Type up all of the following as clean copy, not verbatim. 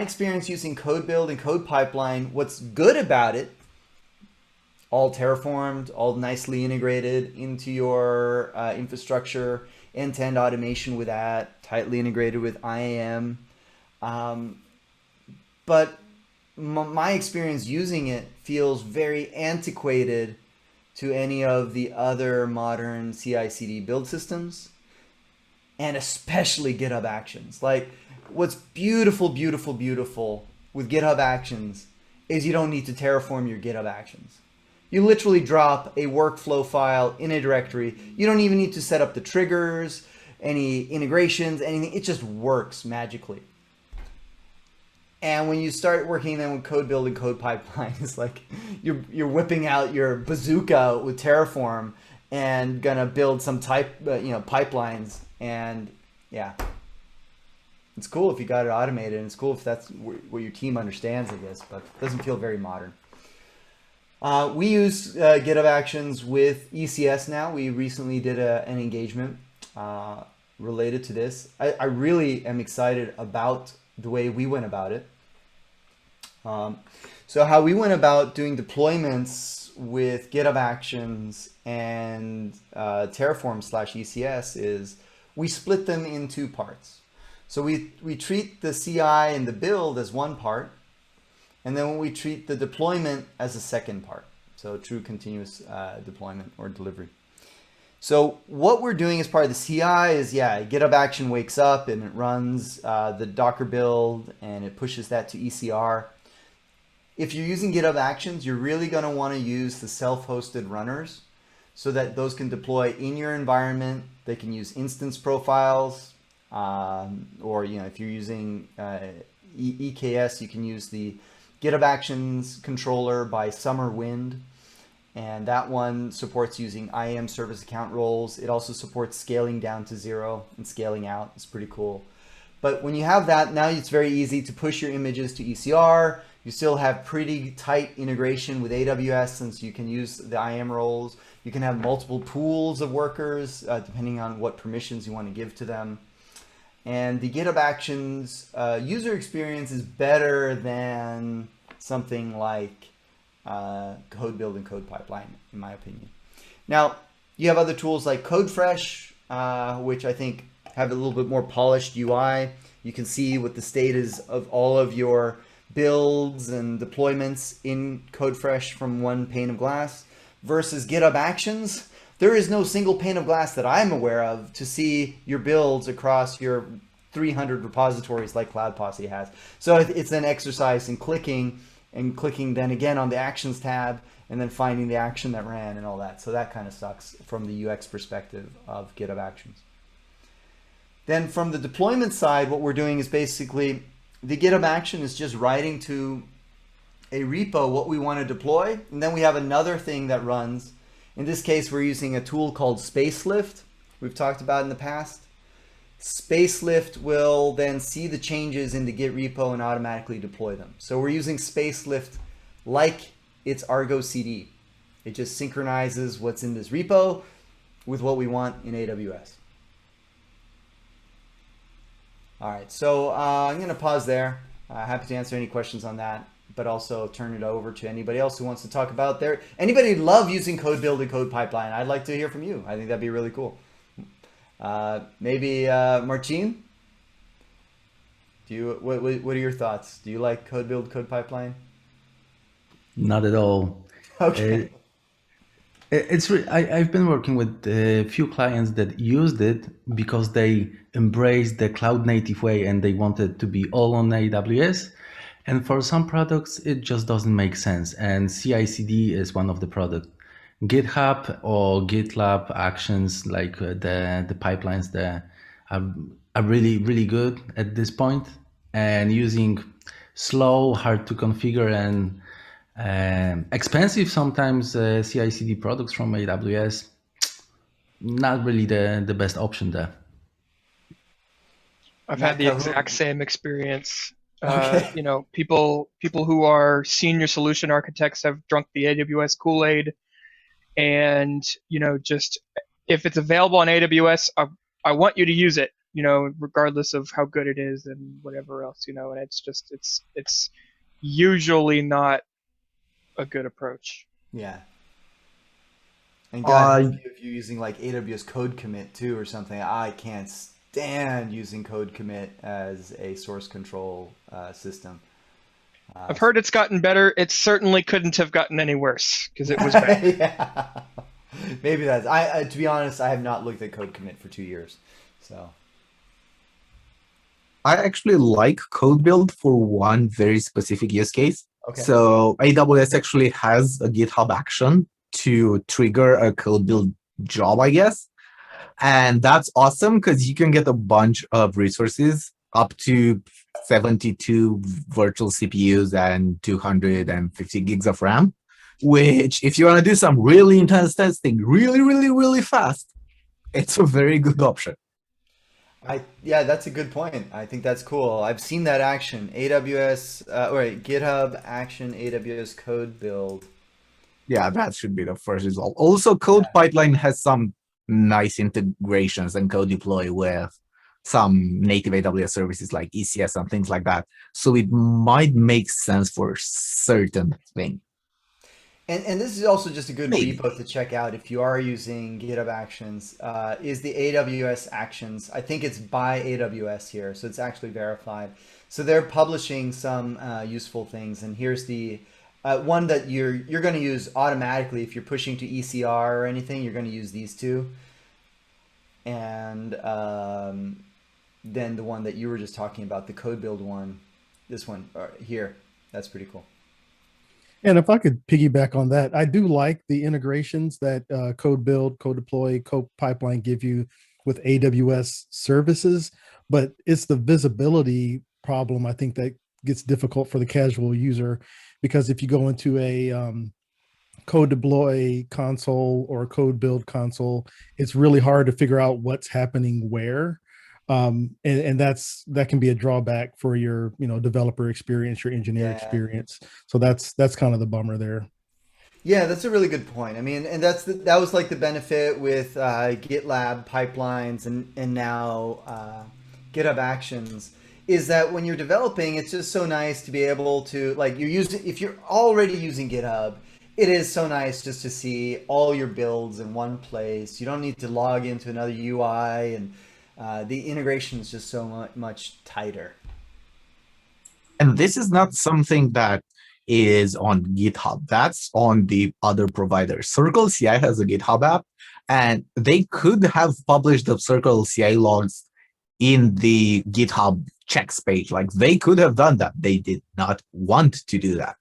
experience using CodeBuild and CodePipeline, what's good about it, all terraformed, all nicely integrated into your infrastructure, end-to-end automation with that, tightly integrated with IAM. But my experience using it feels very antiquated to any of the other modern CI/CD build systems, and especially GitHub Actions. Like, what's beautiful with GitHub Actions is you don't need to terraform your GitHub Actions. You literally drop a workflow file in a directory. You don't even need to set up the triggers, any integrations, anything. It just works magically. And when you start working then with CodeBuild and CodePipeline, it's like you're whipping out your bazooka with Terraform and gonna build some pipelines. And yeah, it's cool if you got it automated, and it's cool if that's what your team understands, I guess, but it doesn't feel very modern. We use GitHub Actions with ECS now. We recently did an engagement related to this. I really am excited about the way we went about it. So how we went about doing deployments with GitHub Actions and Terraform/ECS is we split them in two parts. So we treat the CI and the build as one part, and then we treat the deployment as a second part. So true continuous deployment or delivery. So what we're doing as part of the CI is, GitHub Action wakes up and it runs the Docker build and it pushes that to ECR. If you're using GitHub Actions, you're really going to want to use the self-hosted runners so that those can deploy in your environment. They can use instance profiles, or if you're using EKS, you can use the GitHub Actions controller by Summerwind. And that one supports using IAM service account roles. It also supports scaling down to 0 and scaling out. It's pretty cool. But when you have that, now it's very easy to push your images to ECR. You still have pretty tight integration with AWS since you can use the IAM roles. You can have multiple pools of workers depending on what permissions you want to give to them. And the GitHub Actions user experience is better than something like CodeBuild and CodePipeline, in my opinion. Now, you have other tools like CodeFresh, which I think have a little bit more polished UI. You can see what the state is of all of your builds and deployments in CodeFresh from one pane of glass versus GitHub Actions. There is no single pane of glass that I'm aware of to see your builds across your 300 repositories like Cloud Posse has. So it's an exercise in clicking then again on the Actions tab and then finding the action that ran and all that. So that kind of sucks from the UX perspective of GitHub Actions. Then from the deployment side, what we're doing is basically the GitHub action is just writing to a repo what we want to deploy. And then we have another thing that runs. In this case, we're using a tool called Spacelift, we've talked about in the past. Spacelift will then see the changes in the Git repo and automatically deploy them. So we're using Spacelift like it's Argo CD. It just synchronizes what's in this repo with what we want in AWS. All right, so I'm going to pause there. Happy to answer any questions on that, but also turn it over to anybody else who wants to talk about anybody love using CodeBuild and CodePipeline. I'd like to hear from you. I think that'd be really cool. Maybe Marcin, what are your thoughts? Do you like CodeBuild, CodePipeline? Not at all. Okay. I've been working with a few clients that used it because they embraced the cloud native way and they wanted to be all on AWS. And for some products, it just doesn't make sense. And CI/CD is one of the products. GitHub or GitLab Actions, like the pipelines there, are really, really good at this point. And using slow, hard to configure, and expensive sometimes CI/CD products from AWS, not really the best option there. I've had the exact same experience. Okay. You know, people who are senior solution architects have drunk the AWS Kool-Aid, and you know, just if it's available on AWS, I want you to use it. regardless of how good it is and whatever else, and it's usually not a good approach. Yeah. And God help you if you're using like AWS code commit too or something. I can't stand using code commit as a source control system. I've heard it's gotten better. It certainly couldn't have gotten any worse because it was bad. Yeah. Maybe that's to be honest, I have not looked at code commit for 2 years. So I actually like CodeBuild for one very specific use case. okay. So AWS actually has a GitHub action to trigger a CodeBuild job, I guess. And that's awesome because you can get a bunch of resources up to 72 virtual CPUs and 250 gigs of RAM, which if you want to do some really intense testing really, really, really fast, it's a very good option. Yeah, that's a good point. I think that's cool. I've seen that action. GitHub action AWS CodeBuild. Yeah, that should be the first result. Also, CodePipeline has some nice integrations and CodeDeploy with some native AWS services like ECS and things like that. So it might make sense for certain things. And this is also just a good repo to check out if you are using GitHub Actions, is the AWS Actions. I think it's by AWS here, so it's actually verified. So they're publishing some useful things, and here's the one that you're going to use automatically if you're pushing to ECR or anything. You're going to use these two, and then the one that you were just talking about, the CodeBuild one, this one here, that's pretty cool. And if I could piggyback on that, I do like the integrations that CodeBuild, CodeDeploy, CodePipeline give you with AWS services, but it's the visibility problem, I think, that gets difficult for the casual user, because if you go into a CodeDeploy console or a CodeBuild console, it's really hard to figure out what's happening where. And that can be a drawback for your developer experience, your engineer experience. So that's kind of the bummer there. Yeah, that's a really good point. I mean, and that was like the benefit with GitLab pipelines and now GitHub Actions, is that when you're developing, it's just so nice to be able to, like, if you're already using GitHub, it is so nice just to see all your builds in one place. You don't need to log into another UI, and the integration is just so much tighter. And this is not something that is on GitHub. That's on the other providers. Circle CI has a GitHub app, and they could have published the Circle CI logs in the GitHub checks page. Like, they could have done that. They did not want to do that.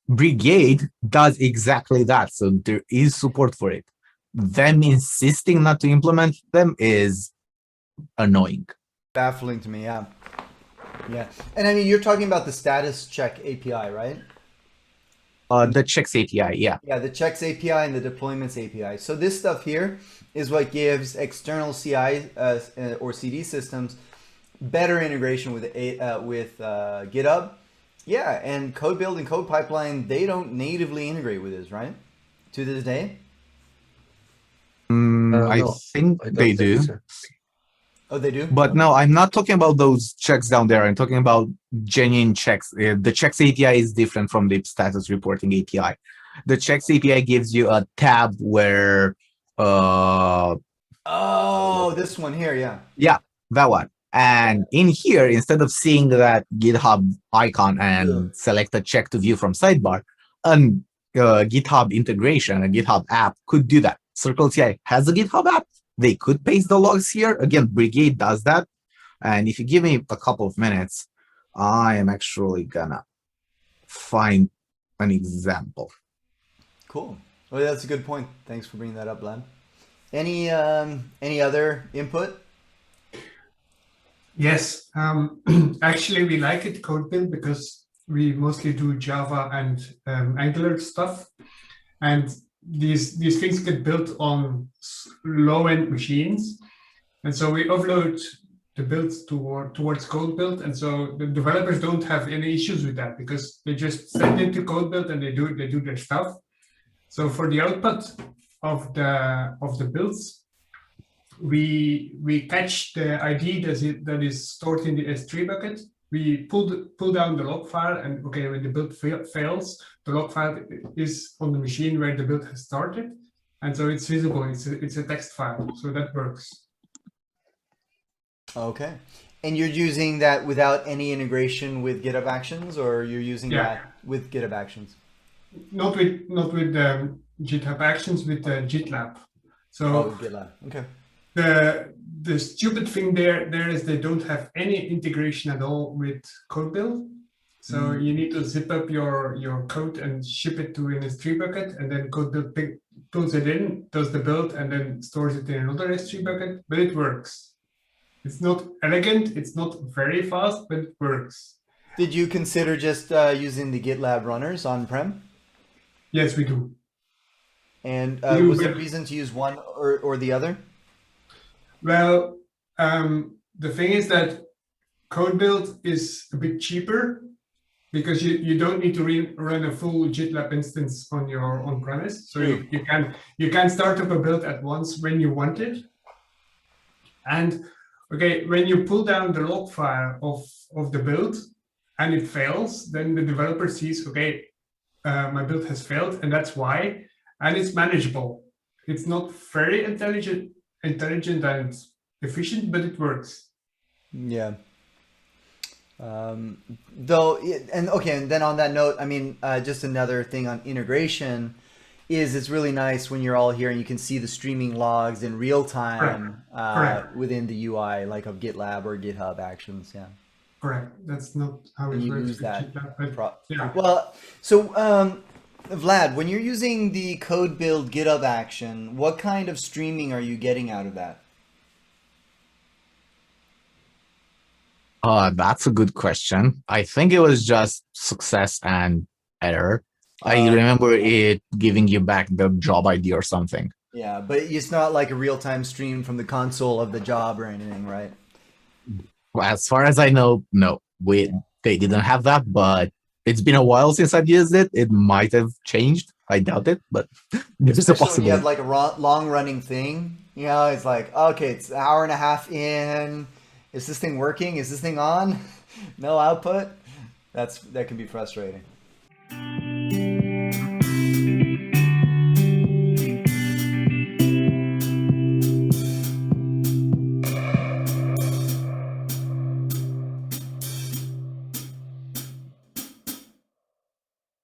Brigade does exactly that. So there is support for it. Them insisting not to implement them is annoying. Baffling to me, yeah. Yeah. And I mean, you're talking about the status check API, right? The checks API, yeah. Yeah, the checks API and the deployments API. So this stuff here is what gives external CI or CD systems better integration with GitHub. Yeah, and CodeBuild and CodePipeline, they don't natively integrate with this, right? To this day? I think they do. So. Oh, they do? But no, I'm not talking about those checks down there. I'm talking about genuine checks. The checks API is different from the status reporting API. The checks API gives you a tab where... oh, this one here, yeah. Yeah, that one. And in here, instead of seeing that GitHub icon and select a check to view from sidebar, an GitHub integration, a GitHub app could do that. Circle CI has a GitHub app. They could paste the logs here. Again, Brigade does that. And if you give me a couple of minutes, I am actually gonna find an example. Cool. Well, that's a good point. Thanks for bringing that up, Len. Any other input? Yes. Actually, we like it, CodeBuild, because we mostly do Java and Angular stuff. And these things get built on low-end machines, and so we offload the builds towards CodeBuild, and so the developers don't have any issues with that because they just send into CodeBuild and they do their stuff. So for the output of the builds, we catch the ID that is stored in the S3 bucket. We pull down the log file, and okay, when the build fails, the log file is on the machine where the build has started, and so it's visible. It's a text file, so that works. Okay. And you're using that without any integration with GitHub Actions, or you're using that with GitHub Actions? Not with GitHub Actions, with GitLab. So GitLab. Okay. The stupid thing there is they don't have any integration at all with CodeBuild. So you need to zip up your code and ship it to an S3 bucket, and then CodeBuild pulls it in, does the build, and then stores it in another S3 bucket. But it works. It's not elegant. It's not very fast, but it works. Did you consider just using the GitLab runners on-prem? Yes, we do. And was there a reason to use one or the other? Well, the thing is that CodeBuild is a bit cheaper because you don't need to run a full GitLab instance on your on-premise. So you can start up a build at once when you want it. And okay, when you pull down the log file of the build and it fails, then the developer sees, okay, my build has failed, and that's why, and it's manageable. It's not very intelligent and efficient, but it works. Yeah. And then on that note, I mean, just another thing on integration is it's really nice when you're all here and you can see the streaming logs in real time within the UI, like of GitLab or GitHub Actions. Yeah. Correct. That's not how it works with GitLab, but yeah. Well, so Vlad, when you're using the CodeBuild GitHub action, what kind of streaming are you getting out of that? That's a good question. I think it was just success and error. I remember it giving you back the job ID or something. Yeah, but it's not like a real-time stream from the console of the job or anything, right? Well, as far as I know, no. They didn't have that, but it's been a while since I've used it. It might have changed. I doubt it, but there's a possibility. When you have like a long-running thing, you know, it's like, okay, it's an hour and a half in. Is this thing working? Is this thing on? No output? That can be frustrating.